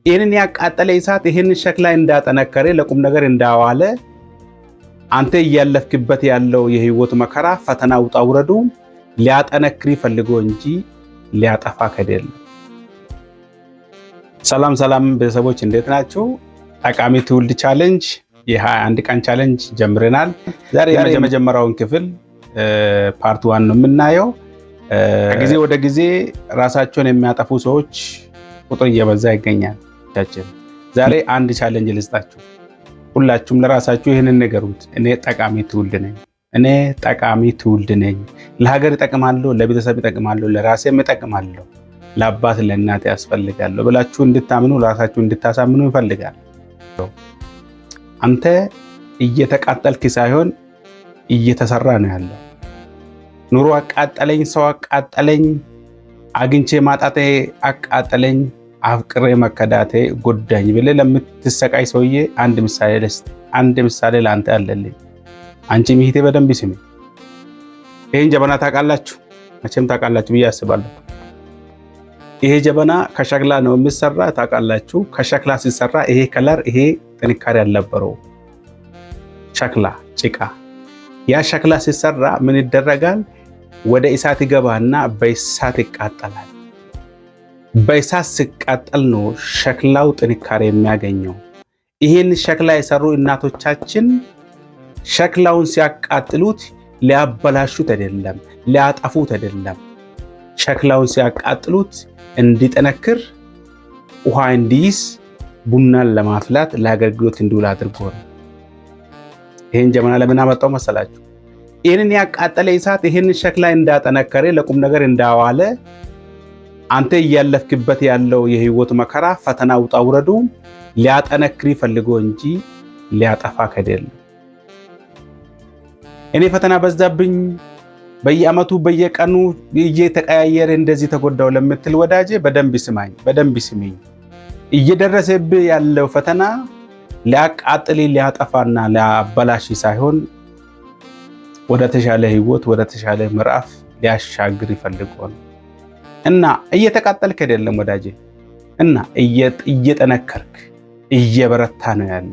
ይህንን ያቃጠለ እሳት ይህንን ሸክላ እንዳጠነከረ ለቁም ነገር እንዳዋለ አንተ እያለፍክበት ያለው የህይወት መከራ ፈተና ውጣ ውረዱ ሊያጠነክር ፈልጎ እንጂ ሊያጠፋ አይደለም። ሰላም ሰላም ቤተሰቦች እንዴት ናችሁ? ጠቃሚ ትውልድ ቻሌንጅ የ21 ቀን ቻሌንጅ ጀምረናል። ዛሬ የመጀመሪያውን ክፍል ፓርት 1 ነው የምናየው። ከጊዜ ወደ ጊዜ ራሳቸውን የሚያጠፉ ሰዎች ቁጥር እየበዛ ይገኛል። ዛሬ አንድ ቻሌንጅ ልስጣችሁ። ሁላችሁም ለራሳችሁ ይህንን ነገሩት። እኔ ጠቃሚ ትውልድ ነኝ፣ እኔ ጠቃሚ ትውልድ ነኝ፣ ለሀገር እጠቅማለሁ፣ ለቤተሰብ እጠቅማለሁ፣ ለራሴም እጠቅማለሁ፣ ለአባት ለእናት ያስፈልጋለሁ ብላችሁ እንድታምኑ ራሳችሁ እንድታሳምኑ ይፈልጋለሁ። አንተ እየተቃጠልክ ሳይሆን እየተሰራ ነው ያለው። ኑሮ አቃጠለኝ፣ ሰው አቃጠለኝ፣ አግኝቼ ማጣቴ አቃጠለኝ፣ አፍቅሬ መከዳቴ ጎዳኝ ብለህ ለምትሰቃይ ሰውዬ አንድ ምሳሌ ለአንተ አለልኝ። አንቺ ሚሂቴ በደንብ ስሚ። ይሄን ጀበና ታውቃላችሁ? መቼም ታውቃላችሁ ብዬ አስባለሁ። ይሄ ጀበና ከሸክላ ነው የሚሰራ፣ ታውቃላችሁ። ከሸክላ ሲሰራ ይሄ ከለር፣ ይሄ ጥንካሬ አልነበረው። ሸክላ ጭቃ። ያ ሸክላ ሲሰራ ምን ይደረጋል? ወደ እሳት ይገባና በእሳት ይቃጠላል። በእሳት ሲቃጠል ነው ሸክላው ጥንካሬ የሚያገኘው። ይሄን ሸክላ የሰሩ እናቶቻችን ሸክላውን ሲያቃጥሉት ሊያበላሹት አይደለም፣ ሊያጠፉት አይደለም። ሸክላውን ሲያቃጥሉት እንዲጠነክር፣ ውሃ እንዲይዝ፣ ቡናን ለማፍላት ለአገልግሎት እንዲውል አድርጎ ነው። ይሄን ጀበና ለምን አመጣው መሰላችሁ? ይሄንን ያቃጠለ እሳት ይሄንን ሸክላ እንዳጠነከረ ለቁም ነገር እንዳዋለ አንተ እያለፍክበት ያለው የህይወት መከራ ፈተና ውጣ ውረዱ ሊያጠነክር ፈልጎ እንጂ ሊያጠፋ አይደለም። እኔ ፈተና በዛብኝ በየአመቱ በየቀኑ እየተቀያየረ እንደዚህ ተጎዳው ለምትል ወዳጄ በደንብ ስማኝ፣ በደንብ ስሚኝ። እየደረሰብህ ያለው ፈተና ሊያቃጥል ሊያጠፋና ሊያበላሽ ሳይሆን ወደ ተሻለ ህይወት ወደ ተሻለ ምዕራፍ ሊያሻግር ይፈልጋል። እና እየተቃጠልክ አይደለም ወዳጄ፣ እና እየጠነከርክ እየበረታ ነው ያለ።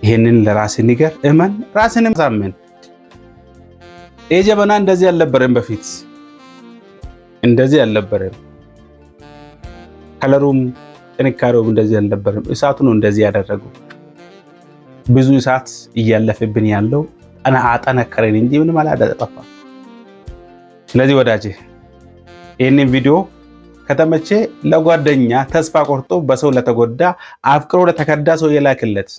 ይሄንን ለራስህ ንገር፣ እመን፣ ራስህንም ሳምን። ይሄ ጀበና እንደዚህ አልነበረም በፊት፣ እንደዚህ አልነበረም። ከለሩም ጥንካሬውም እንደዚህ አልነበረም። እሳቱ ነው እንደዚህ ያደረገው። ብዙ እሳት እያለፈብን ያለው አጠነከረን እንጂ ምንም አላጠፋ። ስለዚህ ወዳጄ ይህንን ቪዲዮ ከተመቼ ለጓደኛ ተስፋ ቆርጦ በሰው ለተጎዳ አፍቅሮ ለተከዳ ሰው የላክለት።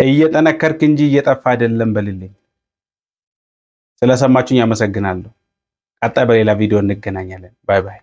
እየጠነከርክ እንጂ እየጠፋ አይደለም በልልኝ። ስለሰማችሁኝ አመሰግናለሁ። ቀጣይ በሌላ ቪዲዮ እንገናኛለን። ባይ ባይ።